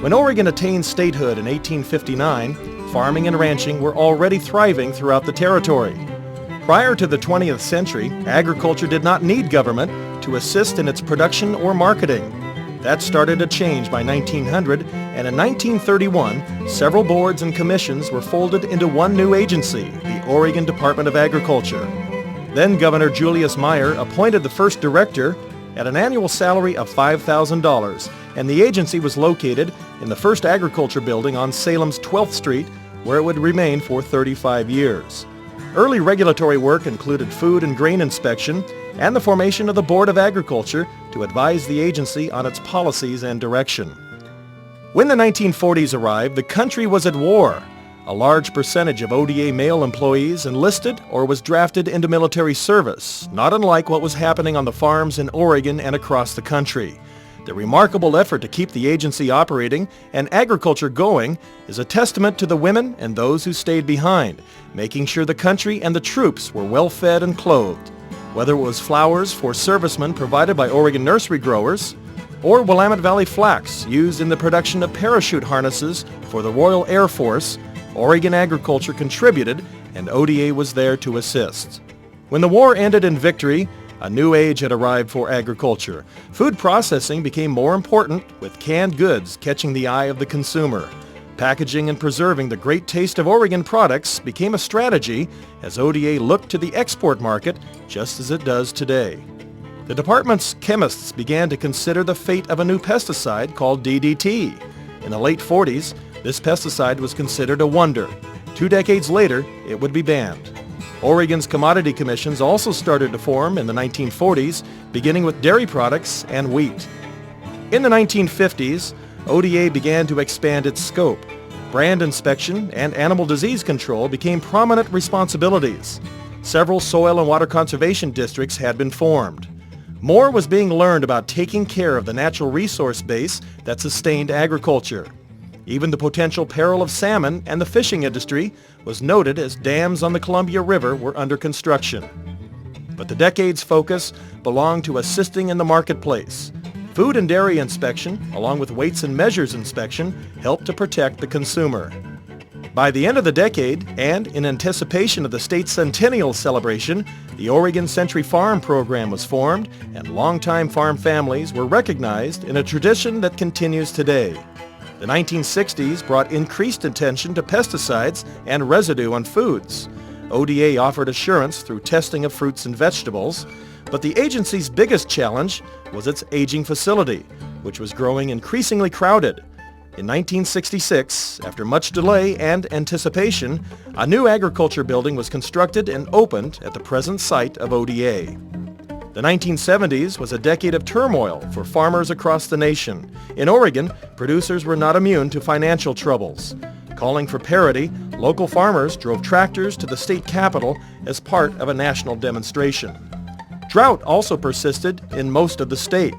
When Oregon attained statehood in 1859, farming and ranching were already thriving throughout the territory. Prior to the 20th century, agriculture did not need government to assist in its production or marketing. That started to change by 1900, and in 1931, several boards and commissions were folded into one new agency, the Oregon Department of Agriculture. Then Governor Julius Meyer appointed the first director at an annual salary of $5,000, and the agency was located in the first agriculture building on Salem's 12th Street, where it would remain for 35 years. Early regulatory work included food and grain inspection and the formation of the Board of Agriculture to advise the agency on its policies and direction. When the 1940s arrived, the country was at war. A large percentage of ODA male employees enlisted or was drafted into military service, not unlike what was happening on the farms in Oregon and across the country. The remarkable effort to keep the agency operating and agriculture going is a testament to the women and those who stayed behind, making sure the country and the troops were well fed and clothed. Whether it was flowers for servicemen provided by Oregon nursery growers, or Willamette Valley flax used in the production of parachute harnesses for the Royal Air Force, Oregon agriculture contributed and ODA was there to assist. When the war ended in victory, a new age had arrived for agriculture. Food processing became more important, with canned goods catching the eye of the consumer. Packaging and preserving the great taste of Oregon products became a strategy as ODA looked to the export market just as it does today. The department's chemists began to consider the fate of a new pesticide called DDT. In the late 40s, this pesticide was considered a wonder. 2 decades later, it would be banned. Oregon's commodity commissions also started to form in the 1940s, beginning with dairy products and wheat. In the 1950s, ODA began to expand its scope. Brand inspection and animal disease control became prominent responsibilities. Several soil and water conservation districts had been formed. More was being learned about taking care of the natural resource base that sustained agriculture. Even the potential peril of salmon and the fishing industry was noted as dams on the Columbia River were under construction. But the decade's focus belonged to assisting in the marketplace. Food and dairy inspection, along with weights and measures inspection, helped to protect the consumer. By the end of the decade, and in anticipation of the state's centennial celebration, the Oregon Century Farm program was formed, and longtime farm families were recognized in a tradition that continues today. The 1960s brought increased attention to pesticides and residue on foods. ODA offered assurance through testing of fruits and vegetables, but the agency's biggest challenge was its aging facility, which was growing increasingly crowded. In 1966, after much delay and anticipation, a new agriculture building was constructed and opened at the present site of ODA. The 1970s was a decade of turmoil for farmers across the nation. In Oregon, producers were not immune to financial troubles. Calling for parity, local farmers drove tractors to the state capitol as part of a national demonstration. Drought also persisted in most of the state.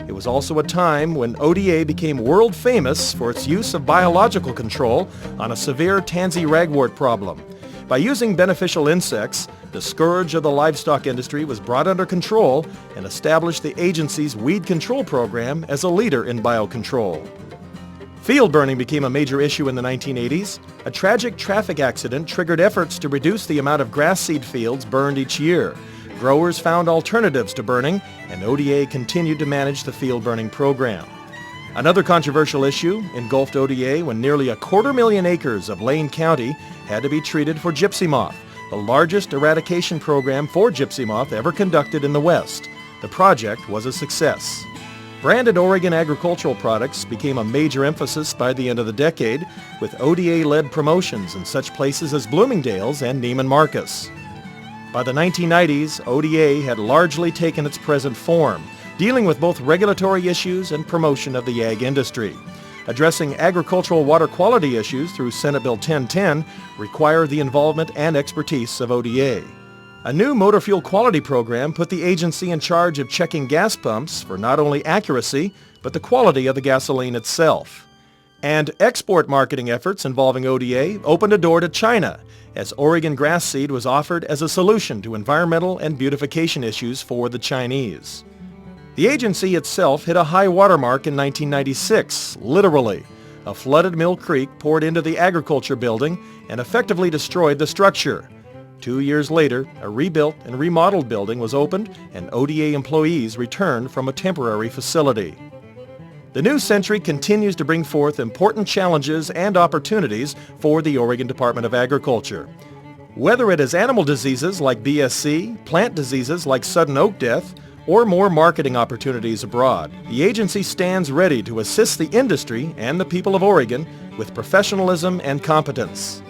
It was also a time when ODA became world famous for its use of biological control on a severe tansy ragwort problem. By using beneficial insects, the scourge of the livestock industry was brought under control and established the agency's weed control program as a leader in biocontrol. Field burning became a major issue in the 1980s. A tragic traffic accident triggered efforts to reduce the amount of grass seed fields burned each year. Growers found alternatives to burning, and ODA continued to manage the field burning program. Another controversial issue engulfed ODA when nearly 250,000 acres of Lane County had to be treated for gypsy moth, the largest eradication program for gypsy moth ever conducted in the West. The project was a success. Branded Oregon agricultural products became a major emphasis by the end of the decade, with ODA-led promotions in such places as Bloomingdale's and Neiman Marcus. By the 1990s, ODA had largely taken its present form, dealing with both regulatory issues and promotion of the ag industry. Addressing agricultural water quality issues through Senate Bill 1010 required the involvement and expertise of ODA. A new motor fuel quality program put the agency in charge of checking gas pumps for not only accuracy, but the quality of the gasoline itself. And export marketing efforts involving ODA opened a door to China, as Oregon grass seed was offered as a solution to environmental and beautification issues for the Chinese. The agency itself hit a high watermark in 1996, literally. a flooded Mill Creek poured into the agriculture building and effectively destroyed the structure. 2 years later, a rebuilt and remodeled building was opened and ODA employees returned from a temporary facility. The new century continues to bring forth important challenges and opportunities for the Oregon Department of Agriculture. Whether it is animal diseases like BSC, plant diseases like sudden oak death, or more marketing opportunities abroad, the agency stands ready to assist the industry and the people of Oregon with professionalism and competence.